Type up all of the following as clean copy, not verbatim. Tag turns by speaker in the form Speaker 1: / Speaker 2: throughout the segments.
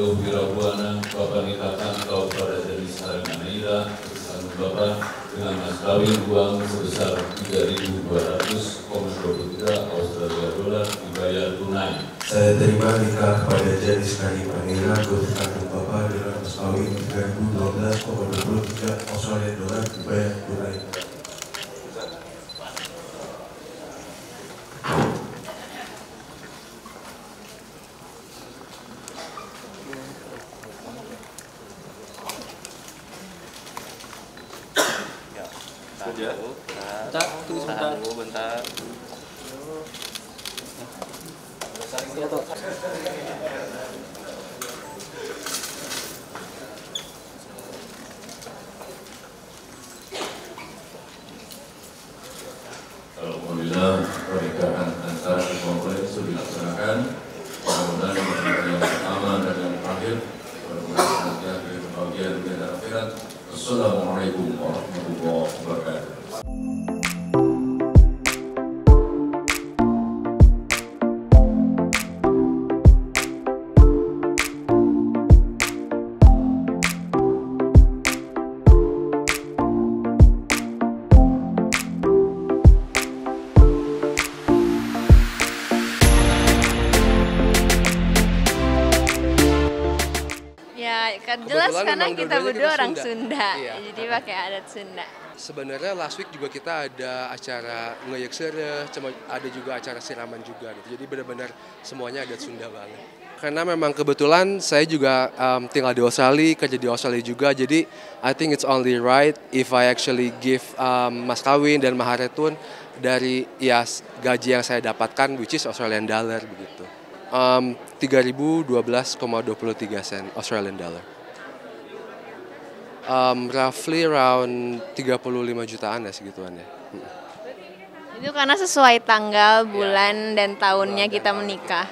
Speaker 1: Ado Wirabuana, Bapak nikahkan kau pada jenis hari Manila, bersama Bapak dengan mas kawin uang sebesar 3.200,23 Australia dolar dibayar tunai.
Speaker 2: Saya terima nikah pada jenis hari Manila, bersama Bapak dengan mas kawin 3.012,23 Australia dolar dibayar tunai.
Speaker 3: Bentar.
Speaker 1: Alhamdulillah pernikahan antara kedua mempelai sudah dilaksanakan. Mudah-mudahan pernikahan yang pertama dan yang terakhir mudah-mudahan senantiasa kebahagiaan dunia dan akhirat. Assalamualaikum warahmatullahi wabarakatuh.
Speaker 4: Jelas karena kita berdua orang
Speaker 3: Sunda.
Speaker 4: Iya. Jadi pakai adat Sunda.
Speaker 3: Sebenarnya last week juga kita ada acara ngeyek sereh, cuma ada juga acara siraman juga gitu. Jadi benar-benar semuanya adat Sunda banget. Karena memang kebetulan saya juga tinggal di Australia, kerja di Australia juga. Jadi I think it's only right if I actually give mas kawin dan maharetun dari gaji yang saya dapatkan, which is Australian dollar begitu. 3.012,23 sen Australian dollar. Roughly around 35 jutaan ya segituan ya.
Speaker 4: Itu karena sesuai tanggal, bulan, dan tahunnya kita menikah.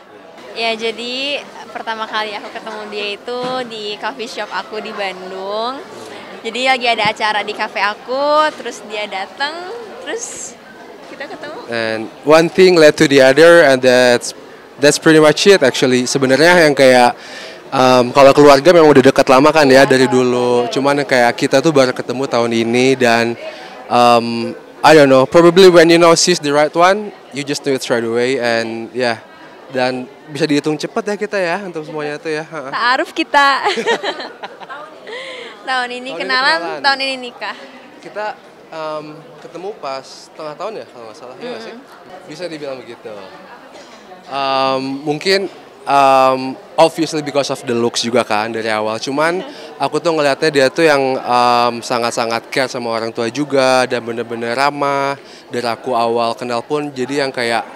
Speaker 4: Ya jadi pertama kali aku ketemu dia itu di coffee shop aku di Bandung. Jadi lagi ada acara di cafe aku, terus dia datang, terus kita ketemu.
Speaker 3: And one thing led to the other, and that's pretty much it actually. Sebenarnya yang kayak kalau keluarga memang udah dekat lama kan ya dari dulu. Cuman kayak kita tuh baru ketemu tahun ini dan I don't know, probably when you know she's the right one, you just know it right away and yeah. Dan bisa dihitung cepat ya kita ya untuk semuanya tuh ya.
Speaker 4: Ta'aruf kita. tahun ini kenalan, tahun ini nikah.
Speaker 3: Kita ketemu pas tengah tahun ya kalau nggak salah, ya nggak sih? Bisa dibilang begitu. Mungkin obviously because of the looks juga kan dari awal. Cuman aku tuh ngelihatnya dia tuh yang sangat-sangat care sama orang tua juga dan bener-bener ramah. Dari aku awal kenal pun jadi yang kayak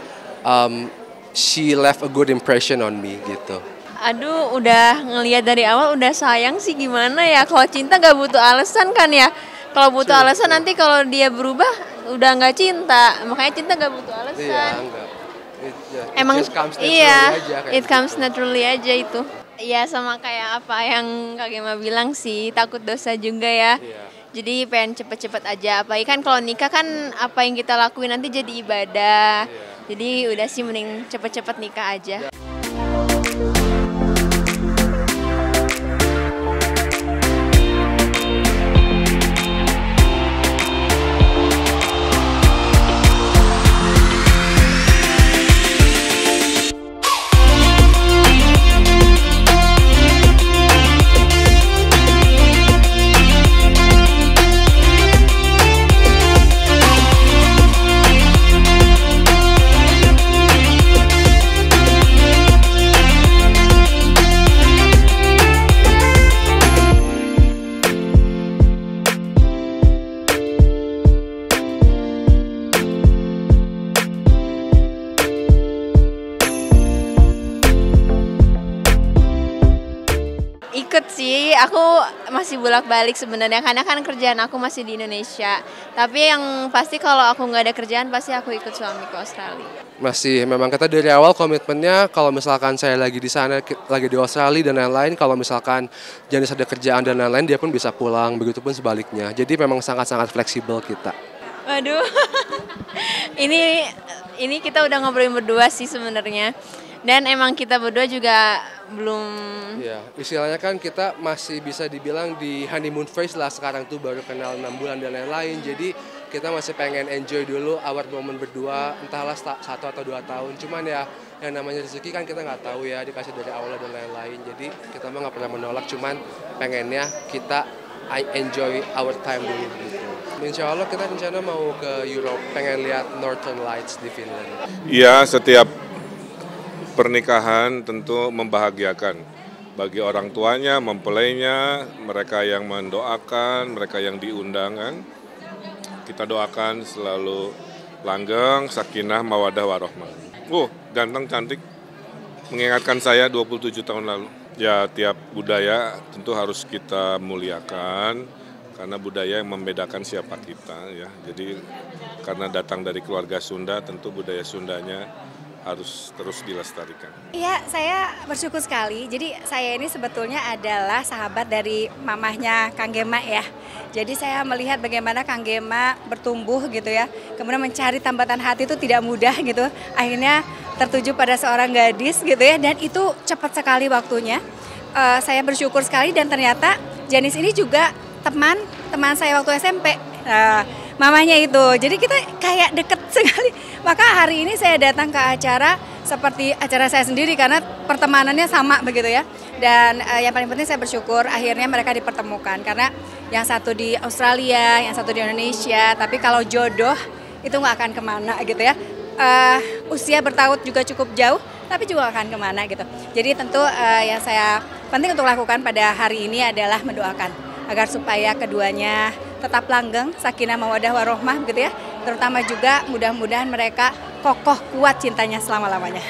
Speaker 3: she left a good impression on me gitu.
Speaker 4: Aduh, udah ngelihat dari awal udah sayang sih gimana ya. Kalau cinta gak butuh alasan kan ya. Kalau butuh alasan nanti kalau dia berubah udah nggak cinta. Makanya cinta gak butuh alasan.
Speaker 3: Iya, enggak.
Speaker 4: Emang
Speaker 3: iya,
Speaker 4: it comes naturally aja itu. Iya sama kayak apa yang Kak Gema bilang sih, takut dosa juga ya.
Speaker 3: Iya.
Speaker 4: Jadi pengen cepet-cepet aja. Apalagi kan kalau nikah kan apa yang kita lakuin nanti jadi ibadah.
Speaker 3: Iya.
Speaker 4: Jadi udah sih mending cepet-cepet nikah aja. Ikut sih, aku masih bolak-balik sebenarnya karena kan kerjaan aku masih di Indonesia. Tapi yang pasti kalau aku nggak ada kerjaan pasti aku ikut suami ke Australia.
Speaker 3: Masih memang kita dari awal komitmennya kalau misalkan saya lagi di sana, lagi di Australia dan lain-lain, kalau misalkan Janis ada kerjaan dan lain-lain dia pun bisa pulang, begitupun sebaliknya. Jadi memang sangat-sangat fleksibel kita.
Speaker 4: Waduh, ini kita udah ngobrolin berdua sih sebenarnya. Dan emang kita berdua juga belum.
Speaker 3: Ya, istilahnya kan kita masih bisa dibilang di honeymoon phase lah sekarang tuh, baru kenal 6 bulan dan lain-lain. Jadi kita masih pengen enjoy dulu our moment berdua, entahlah 1 atau 2 tahun. Cuman ya yang namanya rezeki kan kita nggak tahu ya, dikasih dari Allah dan lain-lain. Jadi kita mah nggak pernah menolak, cuman pengennya kita enjoy our time dulu gitu. Insya Allah kita rencana mau ke Europe, pengen lihat Northern Lights di Finland.
Speaker 5: Iya, setiap pernikahan tentu membahagiakan. Bagi orang tuanya, mempelainya, mereka yang mendoakan, mereka yang diundang kan. Kita doakan selalu langgeng, sakinah, mawadah, warohmah. Ganteng, cantik, mengingatkan saya 27 tahun lalu. Ya, tiap budaya tentu harus kita muliakan, karena budaya yang membedakan siapa kita ya. Jadi karena datang dari keluarga Sunda, tentu budaya Sundanya harus terus dilestarikan.
Speaker 6: Iya, saya bersyukur sekali. Jadi saya ini sebetulnya adalah sahabat dari mamahnya Kang Gema ya. Jadi saya melihat bagaimana Kang Gema bertumbuh gitu ya. Kemudian mencari tambatan hati itu tidak mudah gitu. Akhirnya tertuju pada seorang gadis gitu ya. Dan itu cepat sekali waktunya. Saya bersyukur sekali dan ternyata Janis ini juga teman saya waktu SMP. Mamanya itu, jadi kita kayak deket sekali. Maka hari ini saya datang ke acara seperti acara saya sendiri karena pertemanannya sama begitu ya. Dan yang paling penting saya bersyukur akhirnya mereka dipertemukan karena yang satu di Australia, yang satu di Indonesia. Tapi kalau jodoh itu nggak akan kemana gitu ya. Usia bertaut juga cukup jauh, tapi juga akan kemana gitu. Jadi tentu yang saya penting untuk lakukan pada hari ini adalah mendoakan agar supaya keduanya tetap langgeng, sakinah mawadah warohmah gitu ya. Terutama juga mudah-mudahan mereka kokoh kuat cintanya selama-lamanya.